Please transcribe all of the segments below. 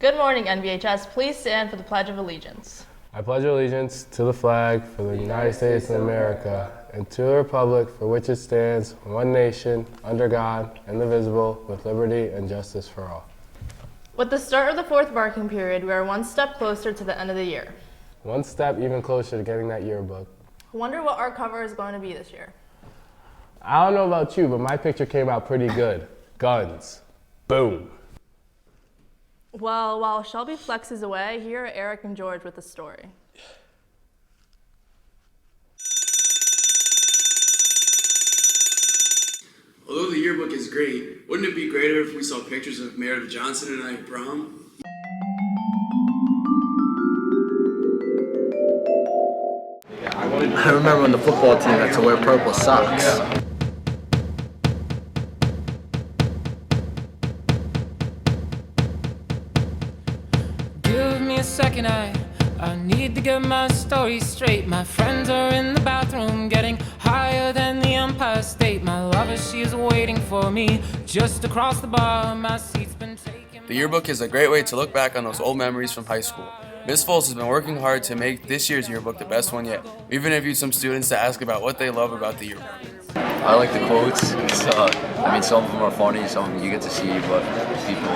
Good morning, NBHS. Please stand for the Pledge of Allegiance. I pledge allegiance to the flag for the United States of America and to the republic for which it stands, one nation, under God, indivisible, with liberty and justice for all. With the start of the fourth marking period, we are one step closer to the end of the year. One step even closer to getting that yearbook. I wonder what our cover is going to be this year. I don't know about you, but my picture came out pretty good. Guns. Boom. Well, while Shelby flexes away, here are Eric and George with the story. Although the yearbook is great, wouldn't it be greater if we saw pictures of Meredith Johnson and I at prom? I remember when the football team had to wear purple socks. Give me a second, I need to get my story straight. My friends are in the bathroom getting higher than the Empire State. My lover, she is waiting for me just across the bar. My seat's been taken. The yearbook is a great way to look back on those old memories from high school. Ms. Foles has been working hard to make this year's yearbook the best one yet. We've interviewed some students to ask about what they love about the yearbook. I like the quotes. Some of them are funny, some of them you get to see what people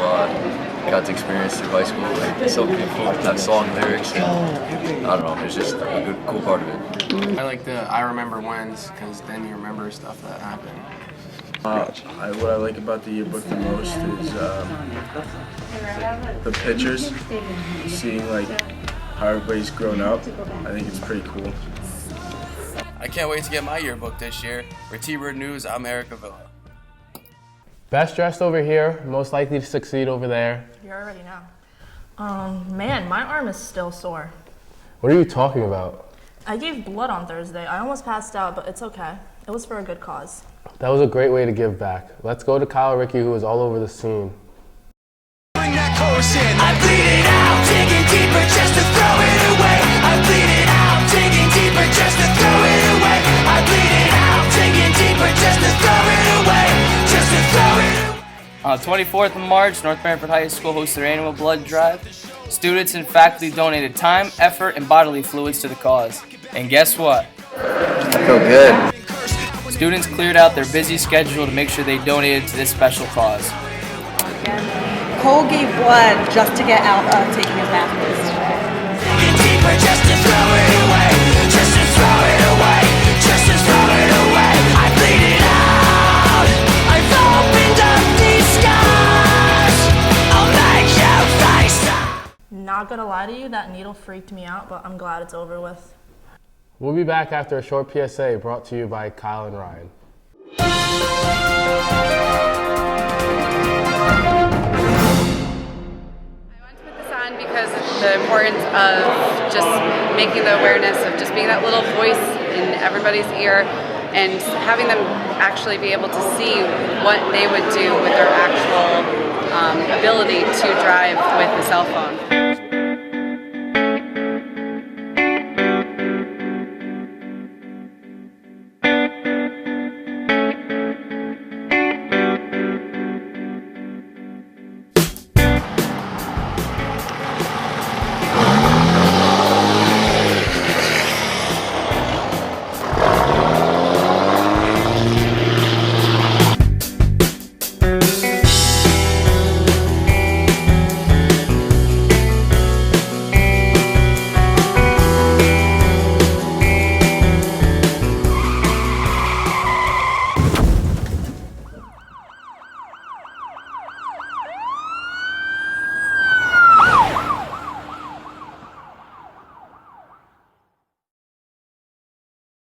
got to experience through high school. Like, some people have song lyrics. And, I don't know, it's just a good, cool part of it. I like the I remember whens, because then you remember stuff that happened. What I like about the yearbook the most is the pictures, seeing like how everybody's grown up. I think it's pretty cool. I can't wait to get my yearbook this year. For T-Bird News, I'm Eric Avila. Best dressed over here, most likely to succeed over there. You already know. Man, my arm is still sore. What are you talking about? I gave blood on Thursday. I almost passed out, but it's okay. It was for a good cause. That was a great way to give back. Let's go to Kyle Ricky, who is all over the scene. Bring that chorus in. I bleed it out, digging deeper just to throw it away. I bleed it out, digging deeper just to throw it away. I bleed it out, digging deeper just to throw it away. Just to throw it away. On the 24th of March, North Branford High School hosted their annual blood drive. Students and faculty donated time, effort, and bodily fluids to the cause. And guess what? I feel good. Students cleared out their busy schedule to make sure they donated to this special cause. Cole gave blood just to get out of taking his baptism. Deeper just to throw it away. Just to throw it away. Just to throw it away. I bleed it out. I've opened up these scars. I'll make you face up. Not gonna lie to you, that needle freaked me out, but I'm glad it's over with. We'll be back after a short PSA brought to you by Kyle and Ryan. I want to put this on because of the importance of just making the awareness of just being that little voice in everybody's ear and having them actually be able to see what they would do with their actual ability to drive with the cell phone.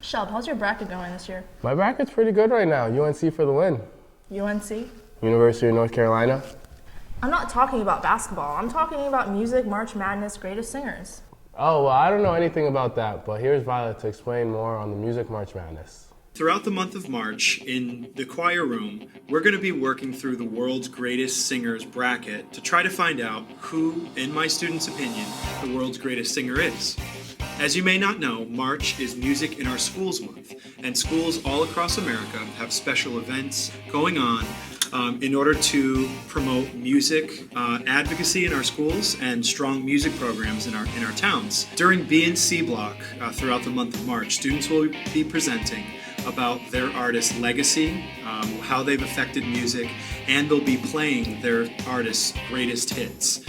Shelb, how's your bracket going this year? My bracket's pretty good right now. UNC for the win. UNC? University of North Carolina. I'm not talking about basketball. I'm talking about music, March Madness, greatest singers. Oh, well, I don't know anything about that, but here's Violet to explain more on the Music March Madness. Throughout the month of March, in the choir room, we're going to be working through the world's greatest singers bracket to try to find out who, in my students' opinion, the world's greatest singer is. As you may not know, March is Music in Our Schools Month, and schools all across America have special events going on in order to promote music advocacy in our schools and strong music programs in our towns. During B and C block throughout the month of March, students will be presenting about their artist's legacy, how they've affected music, and they'll be playing their artist's greatest hits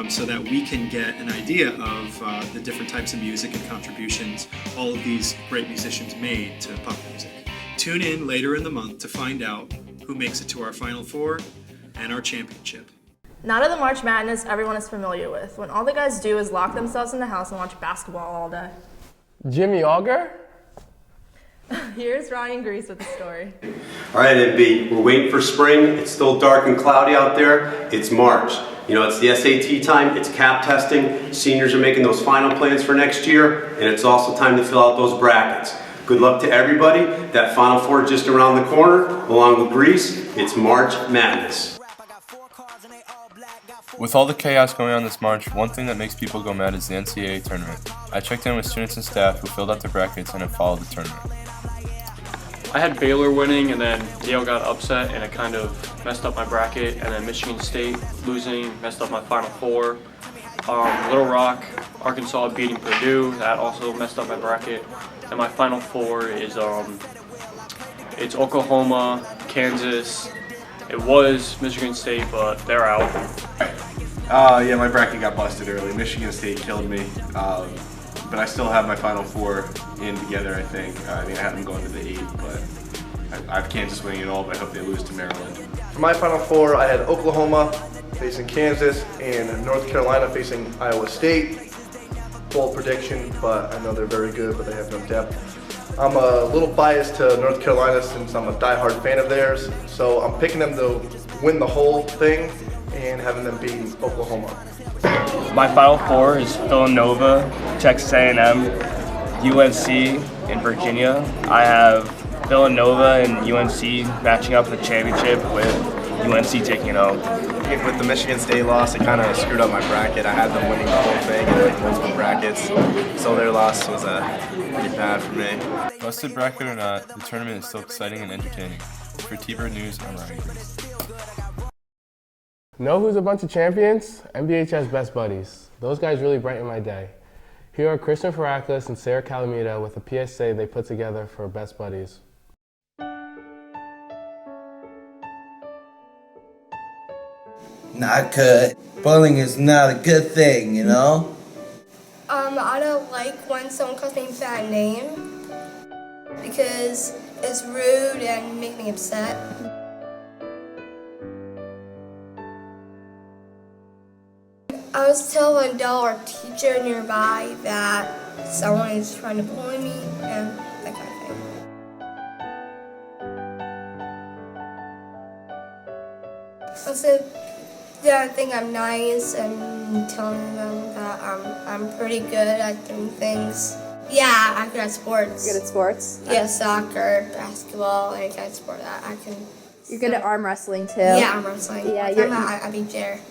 so that we can get an idea of the different types of music and contributions all of these great musicians made to pop music. Tune in later in the month to find out who makes it to our Final Four and our championship. Now to the March Madness everyone is familiar with, when all the guys do is lock themselves in the house and watch basketball all day. Jimmy Auger? Here's Ryan Grease with the story. All right, MB, we're waiting for spring. It's still dark and cloudy out there. It's March. You know, it's the SAT time, it's cap testing. Seniors are making those final plans for next year, and it's also time to fill out those brackets. Good luck to everybody. That Final Four is just around the corner. Along with Greece, it's March Madness. With all the chaos going on this March, one thing that makes people go mad is the NCAA tournament. I checked in with students and staff who filled out their brackets and have followed the tournament. I had Baylor winning, and then Yale got upset, and it kind of messed up my bracket, and then Michigan State losing messed up my Final Four. Little Rock, Arkansas beating Purdue, that also messed up my bracket. And my Final Four is it's Oklahoma, Kansas. It was Michigan State, but they're out. Yeah, my bracket got busted early. Michigan State killed me, but I still have my Final Four in together, I think. I have them going to the 8, but I have Kansas winning it all, but I hope they lose to Maryland. For my Final Four, I had Oklahoma facing Kansas and North Carolina facing Iowa State. Bold prediction, but I know they're very good, but they have no depth. I'm a little biased to North Carolina since I'm a diehard fan of theirs, so I'm picking them to win the whole thing and having them beat Oklahoma. My Final Four is Villanova, Texas A&M, UNC, and Virginia. I have Villanova and UNC matching up for the championship with UNC taking it home. With the Michigan State loss, it kind of screwed up my bracket. I had them winning the whole thing in like multiple brackets, so their loss was pretty bad for me. Busted bracket or not, the tournament is still exciting and entertaining. For T-Bird News, I'm Ryan Grease. Know who's a bunch of champions? MBHS Best Buddies. Those guys really brighten my day. Here are Christian Faraklis and Sarah Calamita with a PSA they put together for Best Buddies. Not good. Bullying is not a good thing, you know? I don't like when someone calls me a bad name because it's rude and makes me upset. I was telling an adult or teacher nearby that someone is trying to bully me and that kind of thing. Also, I think I'm nice and telling them that I'm pretty good at doing things. Yeah, I'm good at sports. You're good at sports? Yeah, soccer, basketball, any kind of sport that I can. You're good at arm wrestling too? Yeah, arm wrestling. Yeah, I beat Jared.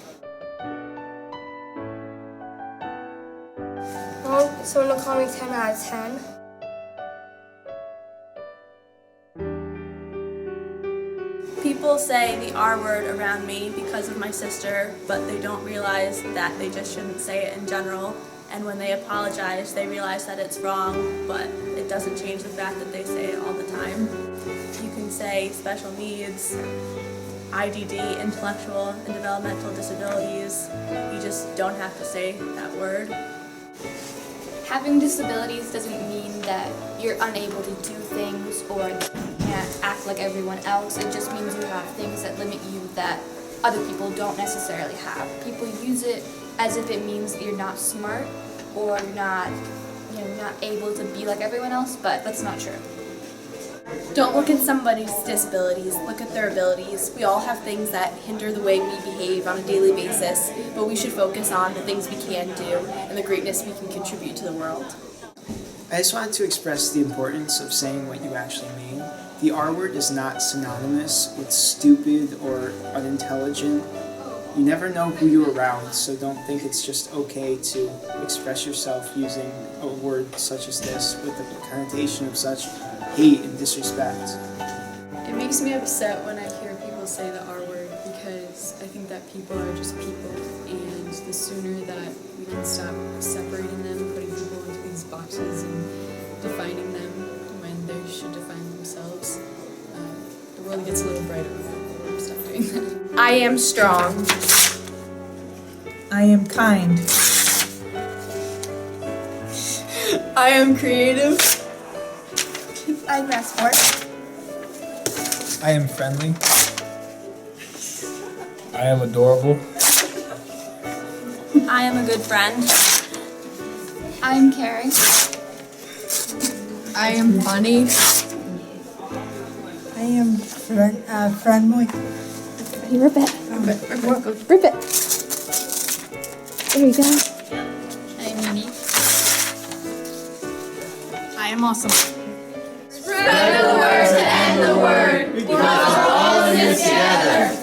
Well, someone will call me 10 out of 10. People say the R word around me because of my sister, but they don't realize that they just shouldn't say it in general. And when they apologize, they realize that it's wrong, but it doesn't change the fact that they say it all the time. You can say special needs, IDD, intellectual and developmental disabilities. You just don't have to say that word. Having disabilities doesn't mean that you're unable to do things or that you can't act like everyone else. It just means you have things that limit you that other people don't necessarily have. People use it as if it means that you're not smart or you're not able to be like everyone else, but that's not true. Don't look at somebody's disabilities, look at their abilities. We all have things that hinder the way we behave on a daily basis, but we should focus on the things we can do and the greatness we can contribute to the world. I just wanted to express the importance of saying what you actually mean. The R word is not synonymous with stupid or unintelligent. You never know who you're around, so don't think it's just okay to express yourself using a word such as this with the connotation of such hate and disrespect. It makes me upset when I hear people say the R word people are just people, and the sooner that we can stop separating them, putting people into these boxes and defining them when they should define themselves, the world gets a little brighter when we stop doing that. I am strong. I am kind. I am creative. I'm at sports. I am friendly. I am adorable. I am a good friend. I'm Carrie. I am funny. I am friendly. Hey, rip it. Rip it. There you go. I'm unique. I am awesome. Spread the word to end the word, because we're all in this together.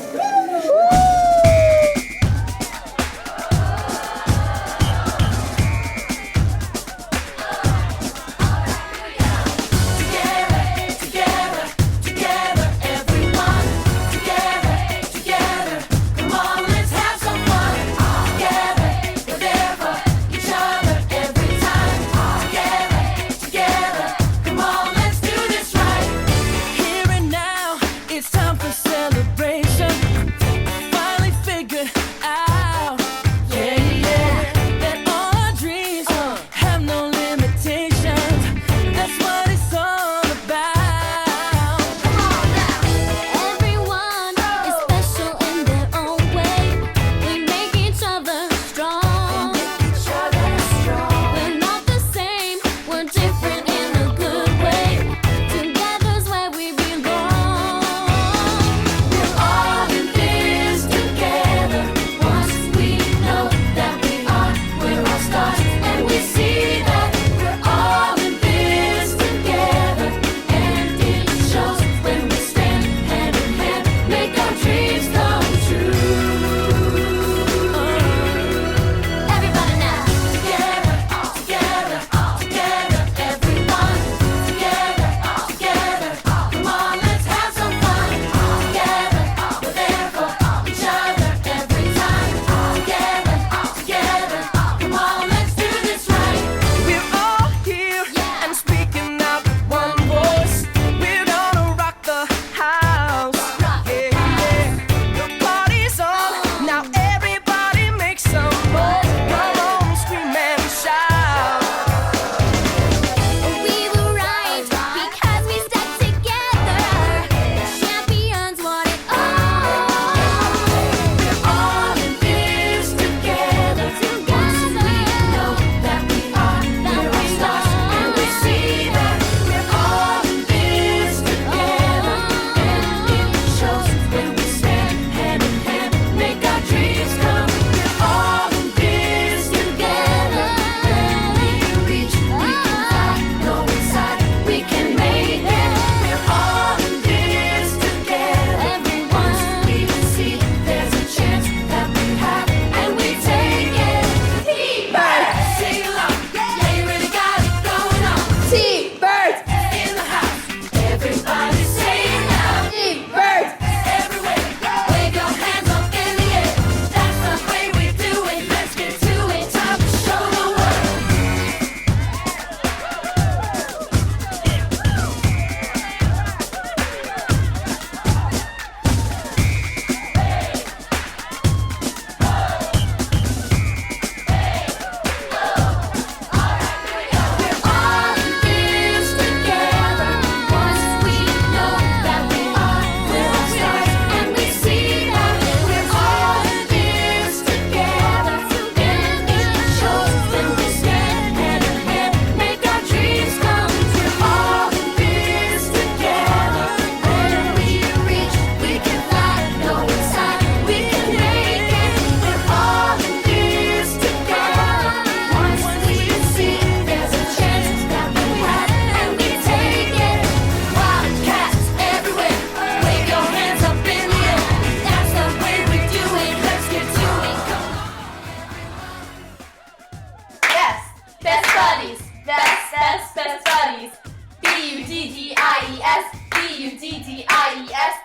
B-U-D-D-I-E-S,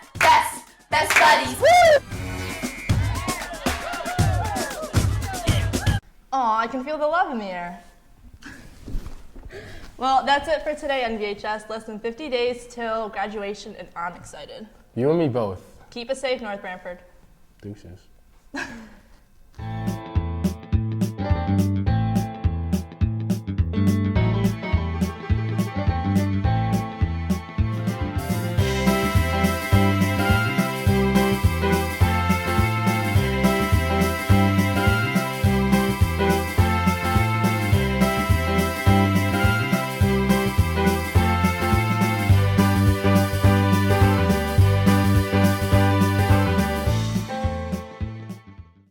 best buddies. Woo! Aw, I can feel the love in the air. Well, that's it for today on VHS. Less than 50 days till graduation, and I'm excited. You and me both. Keep it safe, North Branford. Deuces.